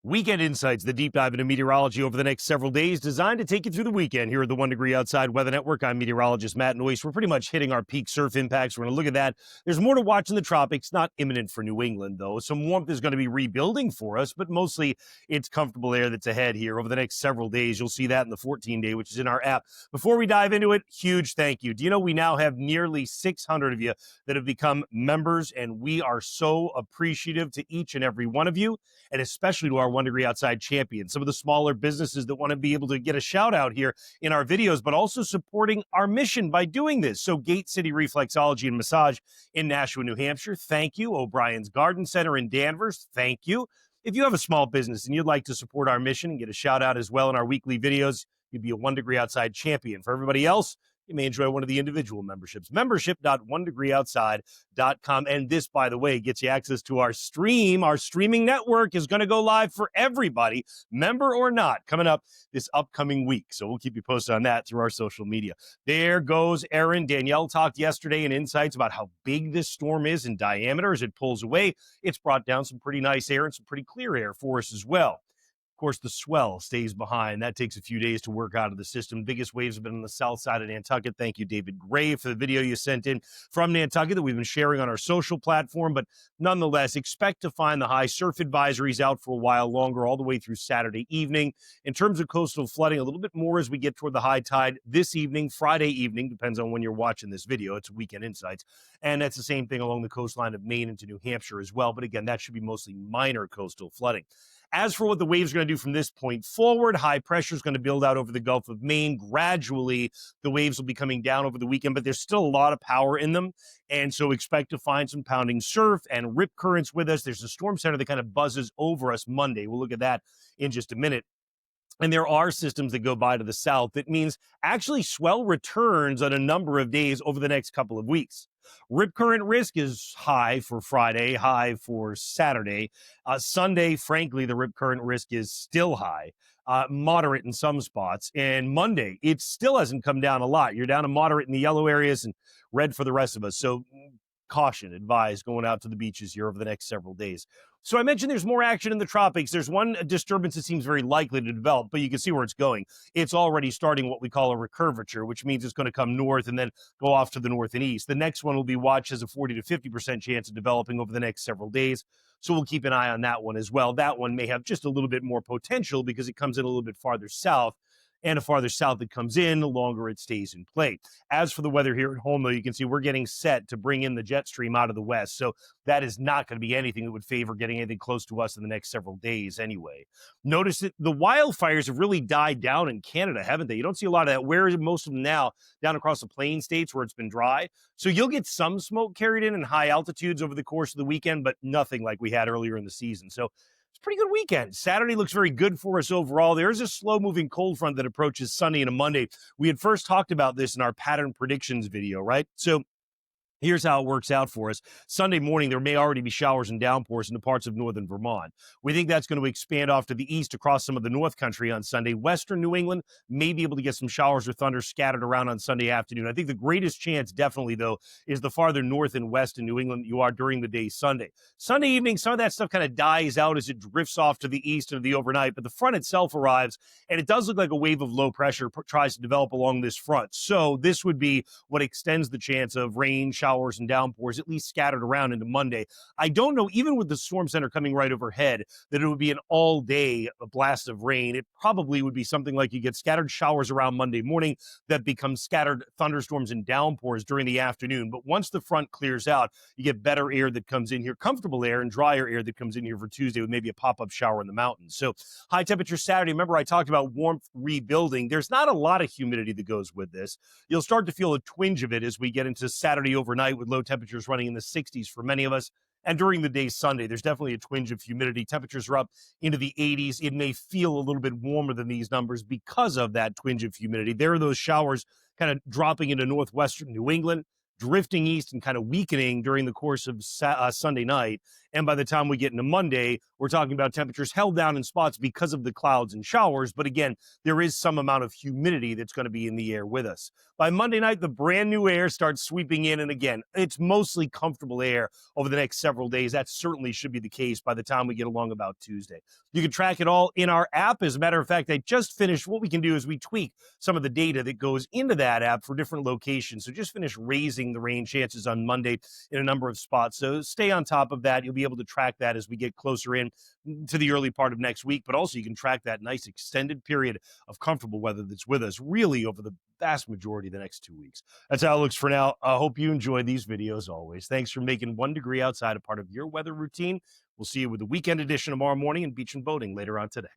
Weekend Insights, the deep dive into meteorology over the next several days, designed to take you through the weekend here at the 1 Degree Outside Weather Network. I'm meteorologist Matt Noyes. We're pretty much hitting our peak surf impacts. We're going to look at that. There's more to watch in the tropics, not imminent for New England, though. Some warmth is going to be rebuilding for us, but mostly it's comfortable air that's ahead here over the next several days. You'll see that in the 14-day, which is in our app. Before we dive into it, huge thank you. Do you know we now have nearly 600 of you that have become members, and we are so appreciative to each and every one of you, and especially to our 1 Degree Outside champions, some of the smaller businesses that want to be able to get a shout out here in our videos, but also supporting our mission by doing this. So Gate City Reflexology and Massage in Nashua, New Hampshire, thank you. O'Brien's Garden Center in Danvers, thank you. If you have a small business and you'd like to support our mission and get a shout out as well in our weekly videos, you'd be a 1 Degree Outside champion. For everybody else, you may enjoy one of the individual memberships. Membership.onedegreeoutside.com. And this, by the way, gets you access to our stream. Our streaming network is going to go live for everybody, member or not, coming up this upcoming week. So we'll keep you posted on that through our social media. There goes Erin. Danielle talked yesterday in Insights about how big this storm is in diameter as it pulls away. It's brought down some pretty nice air and some pretty clear air for us as well. Of course, the swell stays behind. That takes a few days to work out of the system. Biggest waves have been on the south side of Nantucket. Thank you, David Gray, for the video you sent in from Nantucket that we've been sharing on our social platform. But nonetheless, expect to find the high surf advisories out for a while longer, all the way through Saturday evening. In terms of coastal flooding, a little bit more as we get toward the high tide this evening, Friday evening, depends on when you're watching this video. It's Weekend Insights. And that's the same thing along the coastline of Maine into New Hampshire as well. But again, that should be mostly minor coastal flooding. As for what the waves are going to do from this point forward, high pressure is going to build out over the Gulf of Maine. Gradually, the waves will be coming down over the weekend, but there's still a lot of power in them. And so expect to find some pounding surf and rip currents with us. There's a storm center that kind of buzzes over us Monday. We'll look at that in just a minute. And there are systems that go by to the south. That means actually swell returns on a number of days over the next couple of weeks. Rip current risk is high for Friday, high for Saturday. Sunday, frankly, the rip current risk is still high, moderate in some spots. And Monday, it still hasn't come down a lot. You're down to moderate in the yellow areas and red for the rest of us. So caution advised going out to the beaches here over the next several days. So I mentioned there's more action in the tropics. There's one disturbance that seems very likely to develop, but you can see where it's going. It's already starting what we call a recurvature, which means it's going to come north and then go off to the north and east. The next one will be watched as a 40 to 50% chance of developing over the next several days. So we'll keep an eye on that one as well. That one may have just a little bit more potential because it comes in a little bit farther south. And the farther south it comes in, the longer it stays in play. As for the weather here at home, though, you can see we're getting set to bring in the jet stream out of the west. So that is not going to be anything that would favor getting anything close to us in the next several days anyway. Notice that the wildfires have really died down in Canada, haven't they? You don't see a lot of that. Where is most of them now? Down across the plain states where it's been dry. So you'll get some smoke carried in high altitudes over the course of the weekend, but nothing like we had earlier in the season. So it's a pretty good weekend. Saturday looks very good for us overall. There's a slow-moving cold front that approaches Sunday and a Monday. We had first talked about this in our pattern predictions video, right? So here's how it works out for us. Sunday morning, there may already be showers and downpours into parts of northern Vermont. We think that's going to expand off to the east across some of the North Country on Sunday. Western New England may be able to get some showers or thunder scattered around on Sunday afternoon. I think the greatest chance, definitely, though, is the farther north and west in New England you are during the day Sunday. Sunday evening, some of that stuff kind of dies out as it drifts off to the east into the overnight, but the front itself arrives, and it does look like a wave of low pressure tries to develop along this front. So this would be what extends the chance of rain, showers, and downpours, at least scattered around into Monday. I don't know, even with the storm center coming right overhead, that it would be an all-day blast of rain. It probably would be something like you get scattered showers around Monday morning that become scattered thunderstorms and downpours during the afternoon. But once the front clears out, you get better air that comes in here, comfortable air and drier air that comes in here for Tuesday with maybe a pop-up shower in the mountains. So high temperature Saturday. Remember, I talked about warmth rebuilding. There's not a lot of humidity that goes with this. You'll start to feel a twinge of it as we get into Saturday overnight with low temperatures running in the 60s for many of us. And during the day Sunday, there's definitely a twinge of humidity. Temperatures are up into the 80s. It may feel a little bit warmer than these numbers because of that twinge of humidity. There are those showers kind of dropping into northwestern New England, drifting east and kind of weakening during the course of Sunday night. And by the time we get into Monday, we're talking about temperatures held down in spots because of the clouds and showers. But again, there is some amount of humidity that's going to be in the air with us. By Monday night, the brand new air starts sweeping in. And again, it's mostly comfortable air over the next several days. That certainly should be the case by the time we get along about Tuesday. You can track it all in our app. As a matter of fact, I just finished. What we can do is we tweak some of the data that goes into that app for different locations. So just finished raising the rain chances on Monday in a number of spots. So stay on top of that. You'll be able to track that as we get closer in to the early part of next week, but also you can track that nice extended period of comfortable weather that's with us really over the vast majority of the next 2 weeks. That's how it looks for now. I hope you enjoy these videos always. Thanks for making 1 degree outside a part of your weather routine. We'll see you with the weekend edition tomorrow morning and beach and boating later on today.